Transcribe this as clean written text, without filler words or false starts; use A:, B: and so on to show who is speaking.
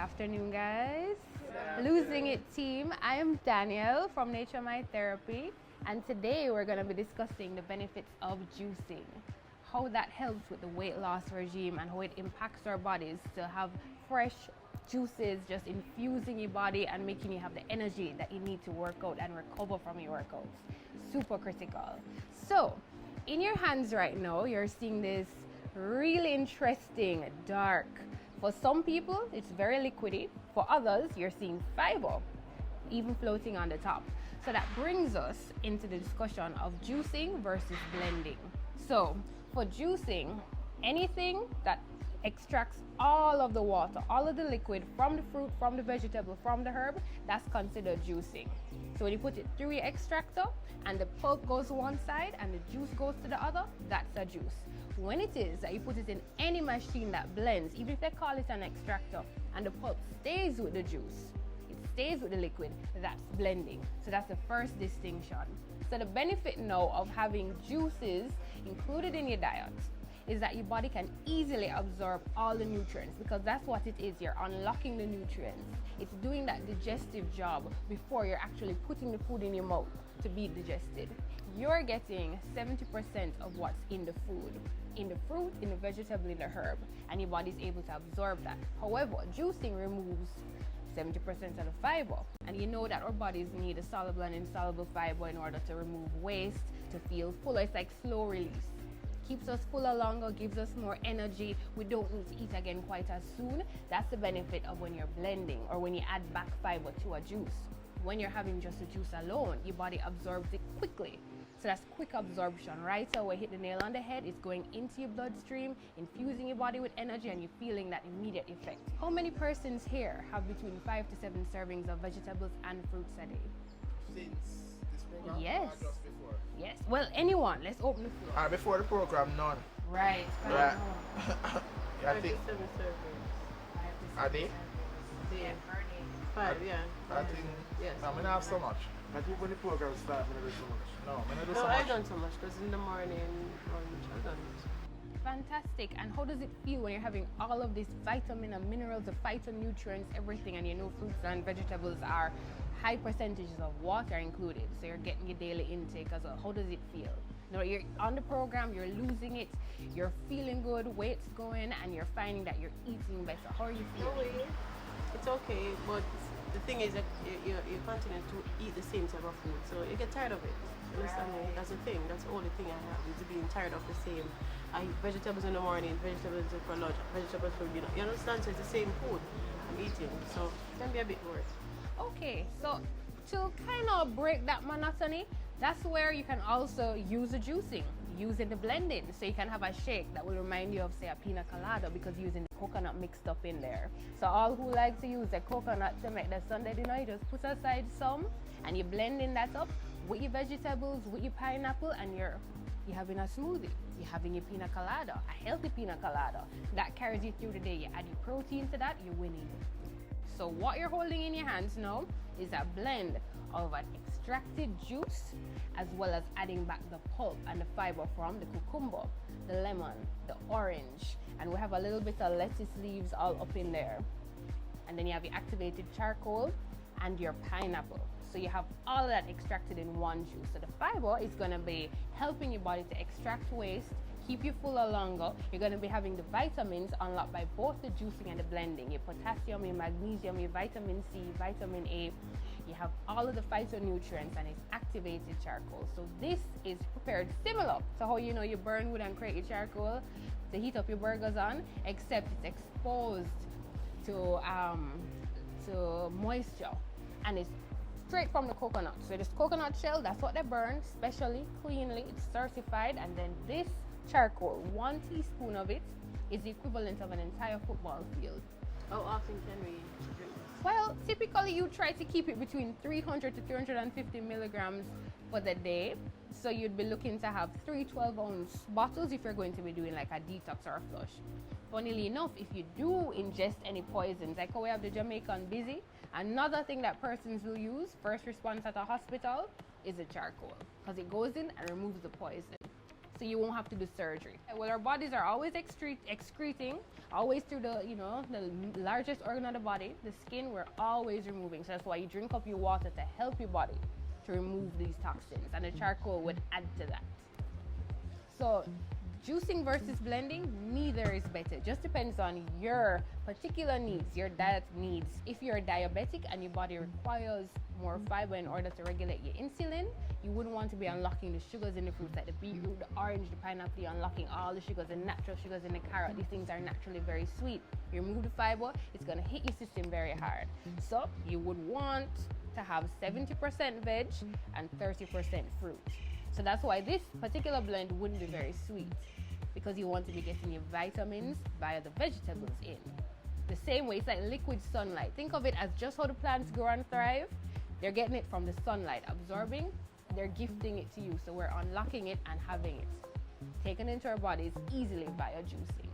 A: afternoon, guys. Losing It team. I am Danielle from Nature My Therapy, and today we're going to be discussing the benefits of juicing, how that helps with the weight loss regime, and how it impacts our bodies to have fresh juices just infusing your body and making you have the energy that you need to work out and recover from your workouts. Super critical. So, in your hands right now, you're seeing this really interesting dark. For some people, it's very liquidy. For others, you're seeing fiber, even floating on the top. So that brings us into the discussion of juicing versus blending. So for juicing, anything that extracts all of the water, all of the liquid from the fruit, from the vegetable, from the herb, that's considered juicing. So when you put it through your extractor and the pulp goes to one side and the juice goes to the other, that's a juice. When it is that you put it in any machine that blends, even if they call it an extractor, and the pulp stays with the juice, it stays with the liquid, that's blending. So that's the first distinction. So the benefit now of having juices included in your diet is that your body can easily absorb all the nutrients, because that's what it is. You're unlocking the nutrients. It's doing that digestive job before you're actually putting the food in your mouth to be digested. You're getting 70% of what's in the food, in the fruit, in the vegetable, in the herb, and your body's able to absorb that. However, juicing removes 70% of the fiber, and you know that our bodies need a soluble and insoluble fiber in order to remove waste, to feel fuller. It's like slow release. Keeps us fuller longer, gives us more energy. We don't need to eat again quite as soon. That's the benefit of when you're blending or when you add back fiber to a juice. When you're having just a juice alone, your body absorbs it quickly. So that's quick absorption, right? So we hit the nail on the head. It's going into your bloodstream, infusing your body with energy, and you're feeling that immediate effect. How many persons here have between 5 to 7 servings of vegetables and fruits a day?
B: Since this program?
A: Yes.
B: Or just before?
A: Yes. Well, anyone. Let's open the floor.
B: Before the program, none.
A: Right.
B: Right. I think.
C: 7 servings.
B: Are they?
C: Yeah. 5, yeah.
B: I think.
C: Yes.
B: I mean, I have so much. I think when the program starts, I'm going to do so much. No, I'm going to do
C: No,
B: so
C: I
B: much.
C: done so much because in the morning, lunch, I done it.
A: Fantastic. And how does it feel when you're having all of these vitamin and minerals, the phytonutrients, everything, and you know fruits and vegetables are high percentages of water included, so you're getting your daily intake as well. How does it feel? You know, you're on the program, you're losing it, you're feeling good, weight's going, and you're finding that you're eating better. How are you
C: No
A: feeling?
C: way. It's okay, but the thing is that you continue to eat the same type of food, so you get tired of it. You understand me? That's the thing. That's the only thing I have, is being tired of the same. I eat vegetables in the morning, vegetables for lunch, vegetables for dinner. You understand? So it's the same food I'm eating, so it can be a bit worse.
A: Okay, so to kind of break that monotony, that's where you can also use the juicing, using the blending. So you can have a shake that will remind you of, say, a pina colada, because using the coconut mixed up in there. So all who like to use the coconut to make the Sunday dinner, you just put aside some and you're blending that up with your vegetables, with your pineapple, and you're having a smoothie. You're having your pina colada, a healthy pina colada that carries you through the day. You add your protein to that, you're winning. So what you're holding in your hands now is a blend of an extracted juice, as well as adding back the pulp and the fiber from the cucumber, the lemon, the orange, and we have a little bit of lettuce leaves all up in there. And then you have your activated charcoal and your pineapple. So you have all of that extracted in one juice. So the fiber is going to be helping your body to extract waste, keep you fuller longer. You're going to be having the vitamins unlocked by both the juicing and the blending. Your potassium, your magnesium, your vitamin C, vitamin A. You have all of the phytonutrients, and it's activated charcoal. So this is prepared similar to how you know you burn wood and create your charcoal to heat up your burgers on, except it's exposed to moisture, and it's straight from the coconut. So this coconut shell, that's what they burn, specially, cleanly, it's certified, and then this charcoal, 1 teaspoon of it is the equivalent of an entire football field.
C: How often can we drink this?
A: Well, typically you try to keep it between 300 to 350 milligrams for the day. So you'd be looking to have 3 12-ounce bottles if you're going to be doing like a detox or a flush. Funnily enough, if you do ingest any poisons, like how we have the Jamaican busy, another thing that persons will use, first response at a hospital, is a charcoal, because it goes in and removes the poison. so you won't have to do surgery. Well, our bodies are always excreting, always through the, the largest organ of the body, the skin, we're always removing. So that's why you drink up your water to help your body to remove these toxins, and the charcoal would add to that. So juicing versus blending, neither is better. Just depends on your particular needs, your diet needs. If you're diabetic and your body requires more fiber in order to regulate your insulin, you wouldn't want to be unlocking the sugars in the fruits like the beetroot, the orange, the pineapple. You're unlocking all the sugars, the natural sugars in the carrot. These things are naturally very sweet. You remove the fiber, it's going to hit your system very hard. So you would want to have 70% veg and 30% fruit. So that's why this particular blend wouldn't be very sweet, because you want to be getting your vitamins via the vegetables in. The same way, it's like liquid sunlight. Think of it as just how the plants grow and thrive. They're getting it from the sunlight, absorbing, they're gifting it to you. So we're unlocking it and having it taken into our bodies easily via juicing.